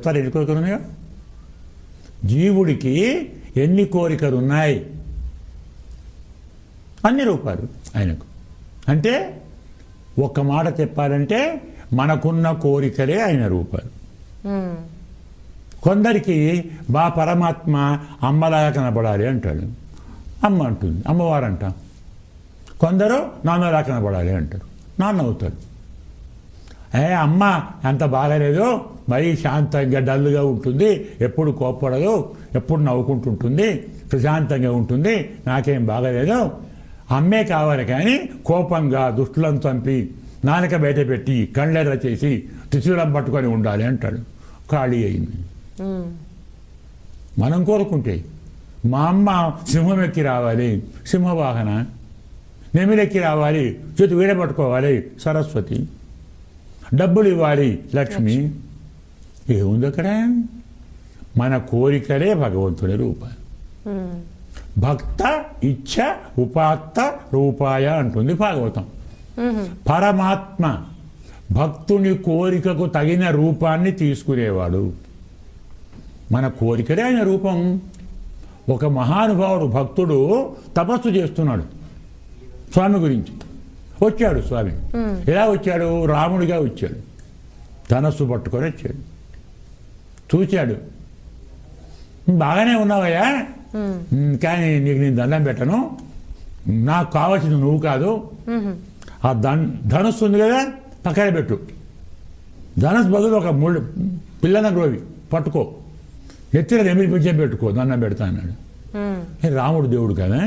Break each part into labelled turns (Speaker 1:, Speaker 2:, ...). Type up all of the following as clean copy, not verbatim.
Speaker 1: చెప్తారు ఎన్ని కోరికలు ఉన్నాయో. జీవుడికి ఎన్ని కోరికలు ఉన్నాయి, అన్ని రూపాలు ఆయనకు. అంటే ఒక్క మాట చెప్పాలంటే మనకున్న కోరికలే ఆయన రూపాలు. కొందరికి పరమాత్మ అమ్మలాగా కనబడాలి అంటాడు, అమ్మ అంటుంది, అమ్మవారు అంటాం. కొందరు నాన్నలా కనబడాలి అంటారు, నాన్న అవుతాడు. అమ్మ అంత బాగాలేదు, మరీ శాంతంగా డల్గా ఉంటుంది, ఎప్పుడు కోప్పడదు, ఎప్పుడు నవ్వుకుంటుంటుంది, ప్రశాంతంగా ఉంటుంది, నాకేం బాగాలేదు, అమ్మే కావాలి. కానీ కోపంగా దుష్టులను చంపి నాలుక బయట పెట్టి కళ్ళెర్ర చేసి త్రిశూలం పట్టుకొని ఉండాలి అంటాడు. ఖాళీ అయింది. మనం కోరుకుంటే మా అమ్మ సింహం ఎక్కి రావాలి, సింహవాహన, నెమిలెక్కి రావాలి, చేతి వీడ పట్టుకోవాలి, సరస్వతి, డబ్బులు ఇవ్వాలి, లక్ష్మి. ఏముంది అక్కడ? మన కోరికలే భగవంతుడి రూపాలు. భక్త ఇచ్ఛ ఉపాత్త రూపాయ అంటుంది భాగవతం. పరమాత్మ భక్తుని కోరికకు తగిన రూపాన్ని తీసుకునేవాడు. మన కోరికలే ఆయన రూపం. ఒక మహానుభావుడు భక్తుడు తపస్సు చేస్తున్నాడు స్వామి గురించి. వచ్చాడు స్వామి. ఎలా వచ్చాడు? రాముడిగా వచ్చాడు, ధనస్సు పట్టుకొని వచ్చాడు. చూశాడు, బాగానే ఉన్నావయ్యా, కానీ నీకు నేను దండం పెట్టను, నాకు కావాల్సింది నువ్వు కాదు, ఆ ధనుస్సు ఉంది కదా పక్కన పెట్టు, ధనుస్సు బదులు ఒక పిల్లన గ్రోవి పట్టుకో, ఎత్తిన నెమిలి పిచ్చే పెట్టుకో, దండం పెడతా అన్నాడు. రాముడు దేవుడు కదా,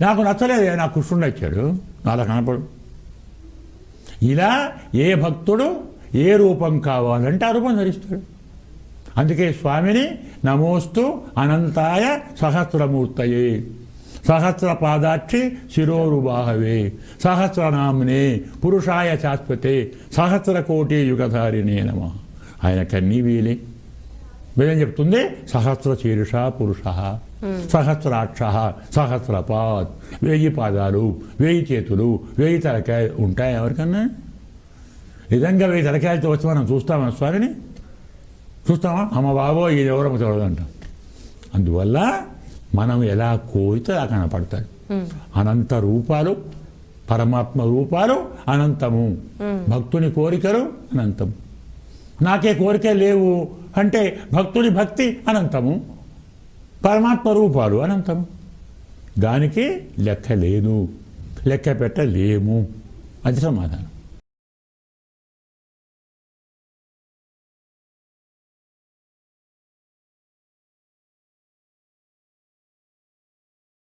Speaker 1: నాకు నచ్చలేదు, నాకు కృష్ణుడు నచ్చాడు, నాలా కనపడు. ఇలా ఏ భక్తుడు ఏ రూపం కావాలంటే ఆ రూపం ధరిస్తాడు. అందుకే స్వామిని నమోస్తు అనంతాయ సహస్రమూర్తయే సహస్ర పాదాక్షి శిరోరుబాహవే సహస్రనామ్నే పురుషాయ శాశ్వతే సహస్ర కోటి యుగధారిణే నమః. ఆయన కన్నీ వీలే. వేదం చెప్తుంది సహస్ర శీర్ష పురుష, సహస్రాక్ష, సహస్రపాద్, 1000 పాదాలు, 1000 చేతులు, 1000 తలకాయలు ఉంటాయి ఎవరికన్నా? నిజంగా 1000 తలకాయలతో వచ్చి మనం చూస్తామా స్వామిని? చూస్తామా? అమ్మ బాబో ఇది ఎవరో చూడదంటాం. అందువల్ల మనం ఎలా కోరితే అలా కనపడతాడు. అనంత రూపాలు, పరమాత్మ రూపాలు అనంతము, భక్తుని కోరికలు అనంతము. నాకే కోరిక లేవు అంటే భక్తుని భక్తి అనంతము, పరమాత్మ రూపాలు అనంతము. దానికి లెక్క లేదు, లెక్క పెట్టలేము. అది సమాధానం.